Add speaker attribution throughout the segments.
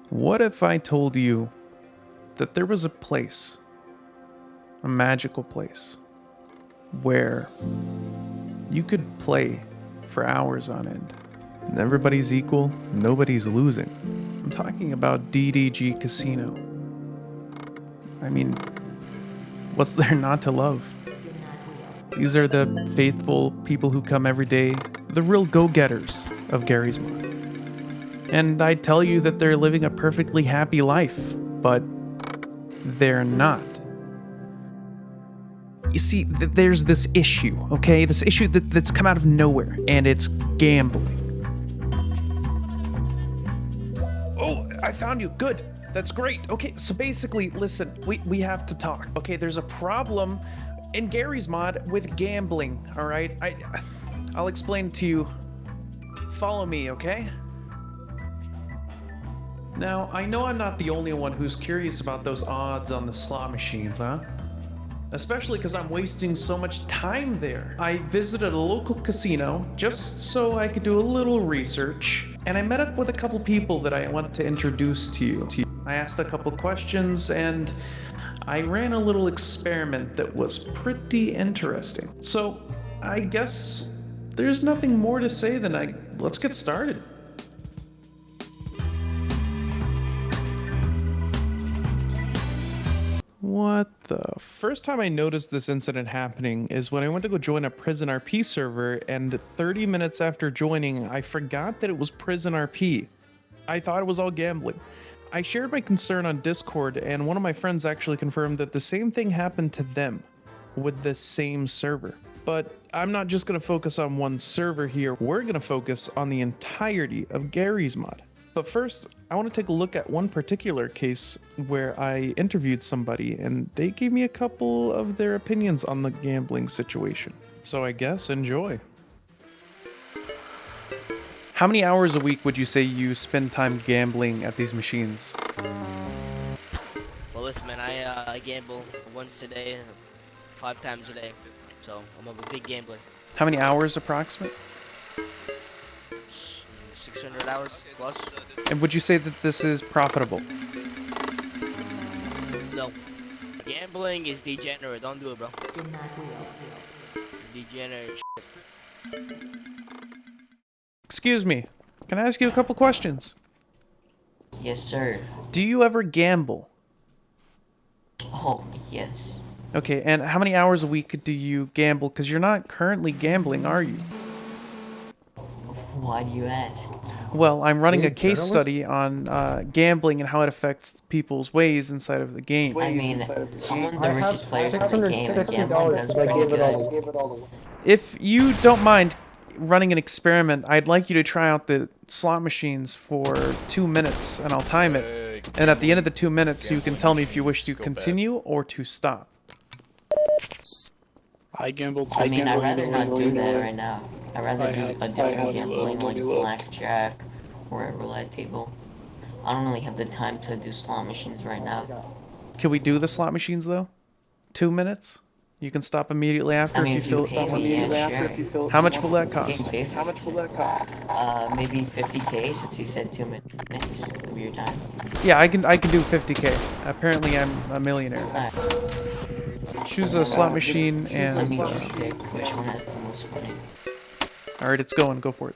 Speaker 1: What if I told you that there was a place, a magical place, where you could play for hours on end? And everybody's equal, nobody's losing. I'm talking about DDG Casino. I mean, what's there not to love? These are the faithful people who come every day, the real go-getters of Garry's Mod. And I tell you that they're living a perfectly happy life, but they're not. You see, there's this issue, okay? This issue that's come out of nowhere, and it's gambling. Oh, I found you. Good. That's great. Okay, so basically, listen, we have to talk. Okay, there's a problem in Garry's Mod with gambling, all right? I'll explain to you. Follow me, okay? Now, I know I'm not the only one who's curious about those odds on the slot machines, huh? Especially because I'm wasting so much time there. I visited a local casino just so I could do a little research, and I met up with a couple people that I wanted to introduce to you. I asked a couple questions, and I ran a little experiment that was pretty interesting. So, I guess there's nothing more to say than let's get started. What the? First time I noticed this incident happening is when I went to go join a Prison RP server, and 30 minutes after joining, I forgot that it was Prison RP. I thought it was all gambling. I shared my concern on Discord, and one of my friends actually confirmed that the same thing happened to them with the same server. But I'm not just going to focus on one server here, we're going to focus on the entirety of Garry's Mod. But first, I want to take a look at one particular case where I interviewed somebody and they gave me a couple of their opinions on the gambling situation. So I guess enjoy. How many hours a week would you say you spend time gambling at these machines?
Speaker 2: Well, listen, man, I gamble once a day, 5 times a day. So I'm a big gambler.
Speaker 1: How many hours approximate?
Speaker 2: 600 hours plus.
Speaker 1: And would you say that this is profitable?
Speaker 2: No. Gambling is degenerate. Don't do it, bro. Degenerate shit.
Speaker 1: Excuse me, can I ask you a couple questions?
Speaker 3: Yes, sir.
Speaker 1: Do you ever gamble?
Speaker 3: Oh, yes.
Speaker 1: Okay, and how many hours a week do you gamble? Because you're not currently gambling, are you?
Speaker 3: Why do you ask?
Speaker 1: Well, I'm running a case study on gambling and how it affects people's ways inside of the game.
Speaker 3: I mean, I'm one of the richest players in the game, and gambling does pretty good.
Speaker 1: If you don't mind running an experiment, I'd like you to try out the slot machines for 2 minutes, and I'll time it. And at the end of the 2 minutes, you can tell me if you wish to continue or to stop.
Speaker 4: I gambled.
Speaker 3: I mean, I'd rather not do that right now. I'd rather do a different gambling like blackjack or a roulette table. I don't really have the time to do slot machines right now.
Speaker 1: Can we do the slot machines though? 2 minutes? You can stop immediately after if you feel. How much will that cost?
Speaker 3: Maybe 50k since you said 2 minutes of your time.
Speaker 1: Yeah, I can do 50k. Apparently I'm a millionaire.
Speaker 3: Alright.
Speaker 1: Choose a slot machine
Speaker 3: Let
Speaker 1: and
Speaker 3: me just pick which one has the most money.
Speaker 1: alright, it's going. Go for it.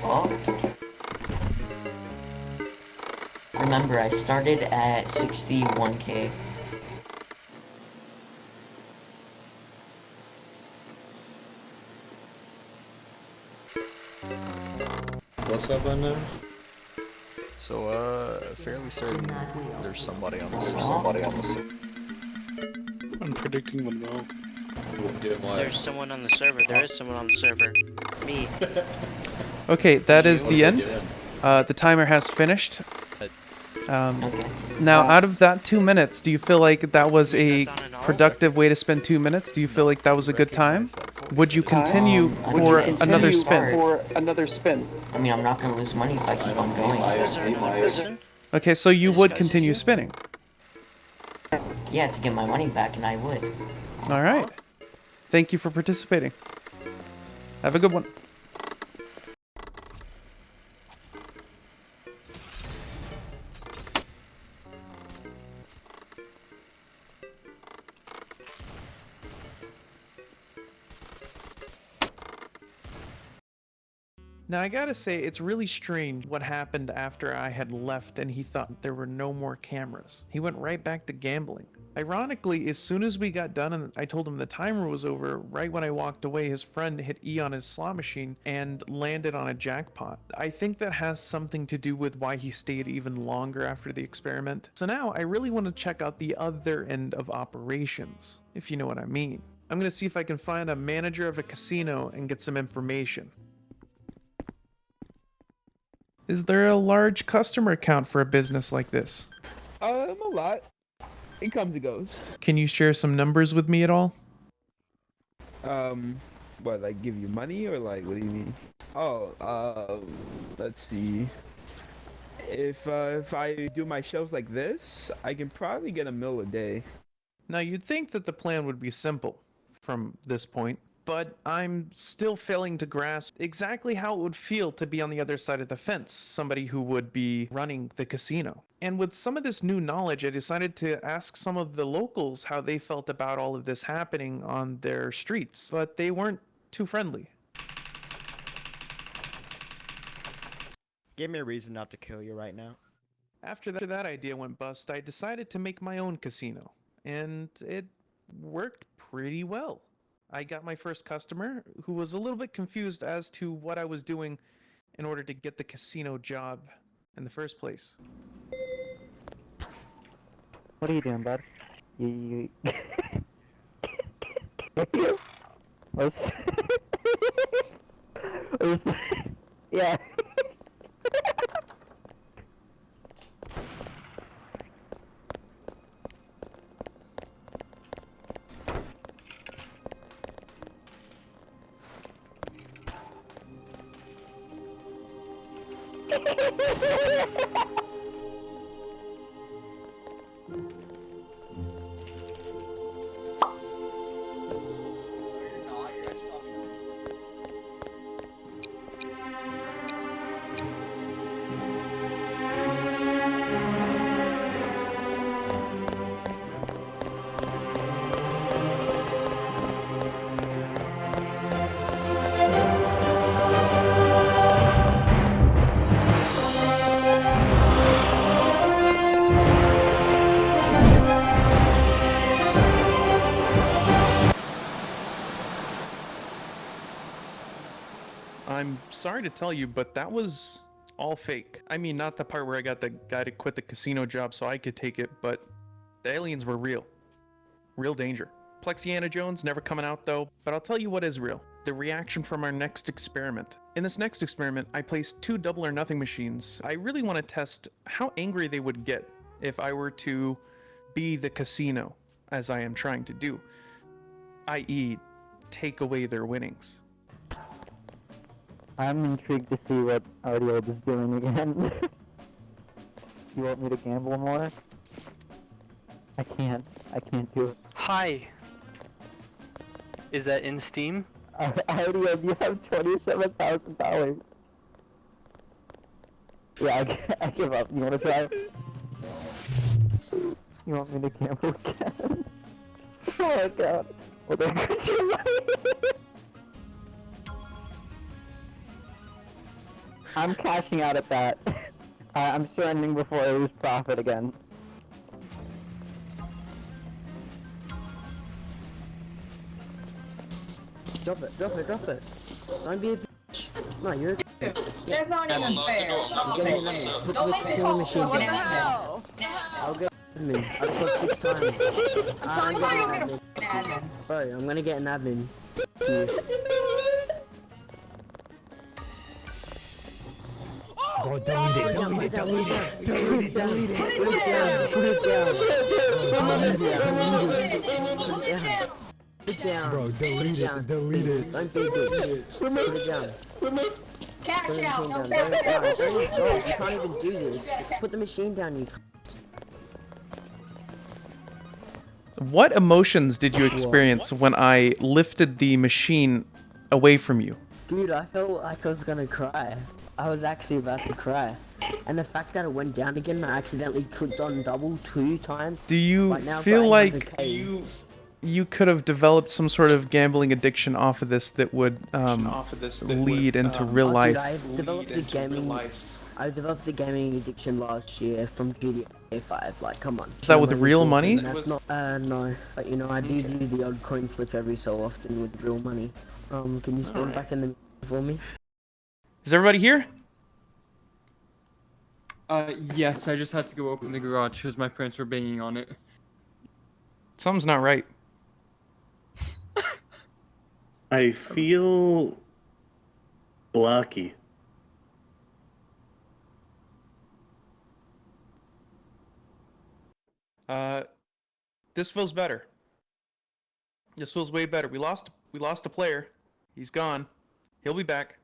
Speaker 3: Well, remember, I started at 61k.
Speaker 5: What's up on there?
Speaker 6: So, fairly certain there's somebody on this.
Speaker 4: I'm predicting them no.
Speaker 7: There's someone on the server. There is someone on the server. Me.
Speaker 1: Okay, that is the end. The timer has finished.
Speaker 3: Okay.
Speaker 1: Now, out of that 2 minutes, do you feel like that was a productive way to spend 2 minutes? Do you feel like that was a good time? Would you continue for another spin?
Speaker 3: I mean, I'm not gonna lose money if I keep on going.
Speaker 7: Is there another person?
Speaker 1: Okay, so you would continue spinning.
Speaker 3: Yeah, to get my money back, and I would.
Speaker 1: All right. Thank you for participating. Have a good one. Now, I gotta say, it's really strange what happened after I had left and he thought there were no more cameras. He went right back to gambling. Ironically, as soon as we got done and I told him the timer was over, right when I walked away, his friend hit E on his slot machine and landed on a jackpot. I think that has something to do with why he stayed even longer after the experiment. So now I really want to check out the other end of operations, if you know what I mean. I'm gonna see if I can find a manager of a casino and get some information. Is there a large customer count for a business like this?
Speaker 8: A lot. It comes and goes.
Speaker 1: Can you share some numbers with me at all?
Speaker 8: What, like give you money or like, what do you mean? Oh, let's see. If I do my shows like this, I can probably get $1 million a day.
Speaker 1: Now, you'd think that the plan would be simple from this point, but I'm still failing to grasp exactly how it would feel to be on the other side of the fence, somebody who would be running the casino. And with some of this new knowledge, I decided to ask some of the locals how they felt about all of this happening on their streets, but they weren't too friendly.
Speaker 9: Give me a reason not to kill you right now.
Speaker 1: After that idea went bust, I decided to make my own casino, and it worked pretty well. I got my first customer, who was a little bit confused as to what I was doing in order to get the casino job in the first place.
Speaker 9: What are you doing, bud? You yeah.
Speaker 1: I'm sorry to tell you, but that was all fake. I mean, not the part where I got the guy to quit the casino job so I could take it, but the aliens were real. Real danger. Plexiana Jones never coming out though, but I'll tell you what is real. The reaction from our next experiment. In this next experiment, I placed 2 double or nothing machines. I really want to test how angry they would get if I were to be the casino, as I am trying to do, i.e. take away their winnings.
Speaker 9: I'm intrigued to see what Audio is doing again. You want me to gamble more? I can't do it.
Speaker 10: Hi. Is that in Steam?
Speaker 9: Audio, you have $27,000. Yeah, I give up. You wanna try? You want me to gamble again? Oh my god. Well, there goes your money. I'm cashing out at that. I'm surrendering before I lose profit again.
Speaker 11: Drop it. Don't be a bitch. No, you're a bitch.
Speaker 12: That's not even fair.
Speaker 11: Don't make me call.
Speaker 12: What the hell?
Speaker 11: I'll get admin. I've got 6 times.
Speaker 12: Tell me how you're gonna admin.
Speaker 11: Bro, I'm gonna get an admin.
Speaker 12: Bro, delete it.
Speaker 11: Put it down.
Speaker 12: Bro, delete it.
Speaker 11: Don't be a bitch. Put it down.
Speaker 12: Cash out. No
Speaker 11: No,
Speaker 12: cash
Speaker 11: you can't even do this. Put the machine down, you.
Speaker 1: What emotions did you experience when I lifted the machine away from you?
Speaker 11: Dude, I felt like I was gonna cry. I was actually about to cry. And the fact that it went down again, I accidentally clicked on double 2 times.
Speaker 1: Do you
Speaker 11: Right now,
Speaker 1: feel
Speaker 11: Brian
Speaker 1: like
Speaker 11: has a cave.
Speaker 1: you could have developed some sort of gambling addiction off of this that would lead into real life.
Speaker 11: Dude, I developed a gaming addiction last year from GTA 5. Like, come on.
Speaker 1: Is that with real money?
Speaker 11: That's not. No, but you know, I do do the odd coin flip every so often with real money. Can you spawn back in the for me?
Speaker 1: Is everybody here?
Speaker 13: Yes, I just had to go open the garage because my parents were banging on it.
Speaker 1: Something's not right.
Speaker 14: I feel blocky.
Speaker 1: This feels better. This feels way better. We lost a player. He's gone. He'll be back.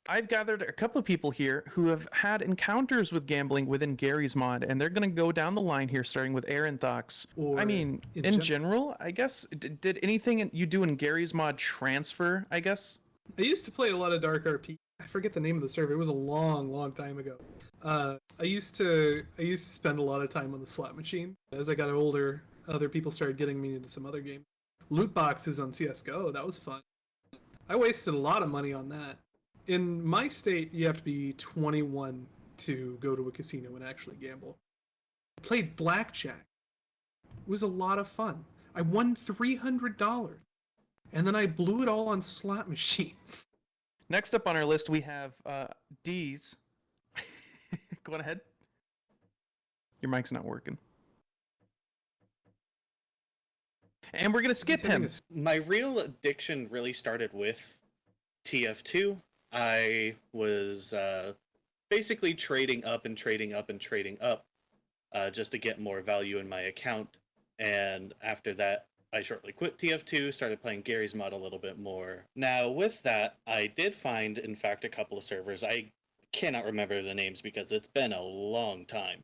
Speaker 1: I've gathered a couple of people here who have had encounters with gambling within Garry's mod, and they're gonna go down the line here, starting with Aaron Thox. I mean, in general, I guess, did anything you do in Garry's mod transfer, I guess?
Speaker 15: I used to play a lot of Dark RP. I forget the name of the server. It was a long time ago. I used to spend a lot of time on the slot machine. As I got older, other people started getting me into some other games. Loot boxes on CS:GO, that was fun. I wasted a lot of money on that. In my state, you have to be 21 to go to a casino and actually gamble. I played blackjack. It was a lot of fun. I won $300, and then I blew it all on slot machines.
Speaker 1: Next up on our list, we have D's. Go on ahead. Your mic's not working. And we're going to skip him.
Speaker 14: My real addiction really started with TF2. I was basically trading up and trading up and trading up just to get more value in my account. And after that, I shortly quit TF2, started playing Garry's mod a little bit more. Now, with that, I did find, in fact, a couple of servers. I cannot remember the names because it's been a long time.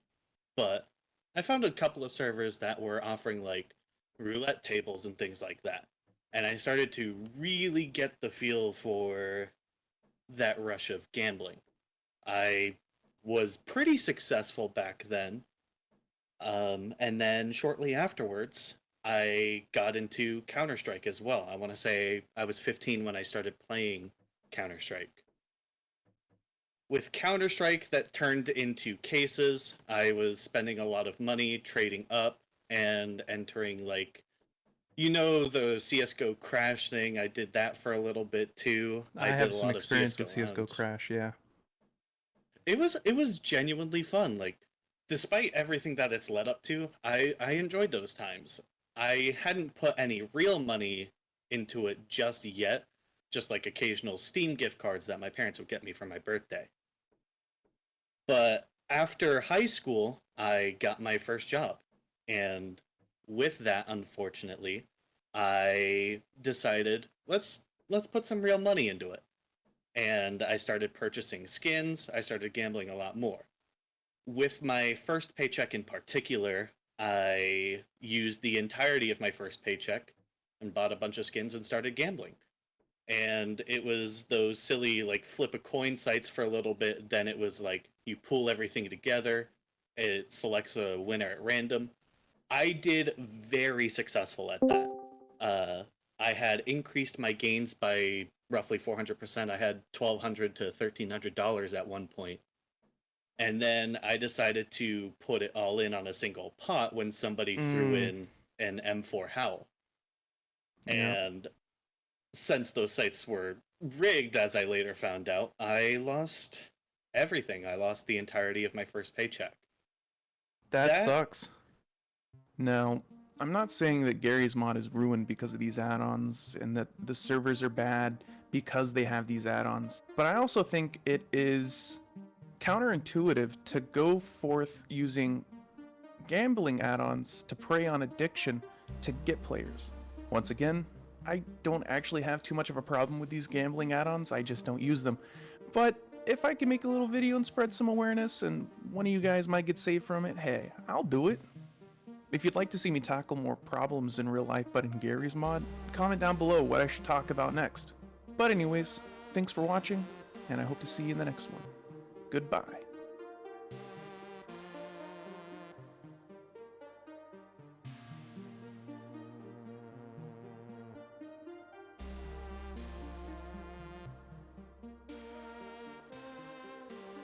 Speaker 14: But I found a couple of servers that were offering, like, roulette tables and things like that. And I started to really get the feel for that rush of gambling. I was pretty successful back then. And then shortly afterwards, I got into Counter-Strike as well. I want to say I was 15 when I started playing Counter-Strike. With Counter-Strike, that turned into cases. I was spending a lot of money trading up and entering, like, you know, the CS:GO Crash thing. I did that for a little bit too.
Speaker 1: I
Speaker 14: did
Speaker 1: have
Speaker 14: a
Speaker 1: some
Speaker 14: lot
Speaker 1: experience
Speaker 14: of
Speaker 1: with CS:GO Crash, yeah.
Speaker 14: It was genuinely fun. Like, despite everything that it's led up to, I enjoyed those times. I hadn't put any real money into it just yet, just like occasional Steam gift cards that my parents would get me for my birthday. But after high school, I got my first job. And with that, unfortunately, I decided, let's put some real money into it. And I started purchasing skins. I started gambling a lot more. With my first paycheck in particular, I used the entirety of my first paycheck and bought a bunch of skins and started gambling. And it was those silly, like, flip a coin sites for a little bit. Then it was like you pool everything together. It selects a winner at random. I did very successful at that. I had increased my gains by roughly 400%. I had $1,200 to $1,300 at one point. And then I decided to put it all in on a single pot when somebody threw in an M4 Howl. And since those sites were rigged, as I later found out, I lost everything. I lost the entirety of my first paycheck.
Speaker 1: That sucks. Now, I'm not saying that Garry's mod is ruined because of these add-ons and that the servers are bad because they have these add-ons. But I also think it is counterintuitive to go forth using gambling add-ons to prey on addiction to get players. Once again, I don't actually have too much of a problem with these gambling add-ons, I just don't use them. But if I can make a little video and spread some awareness and one of you guys might get saved from it, hey, I'll do it. If you'd like to see me tackle more problems in real life but in Garry's mod, comment down below what I should talk about next. But anyways, thanks for watching, and I hope to see you in the next one. Goodbye.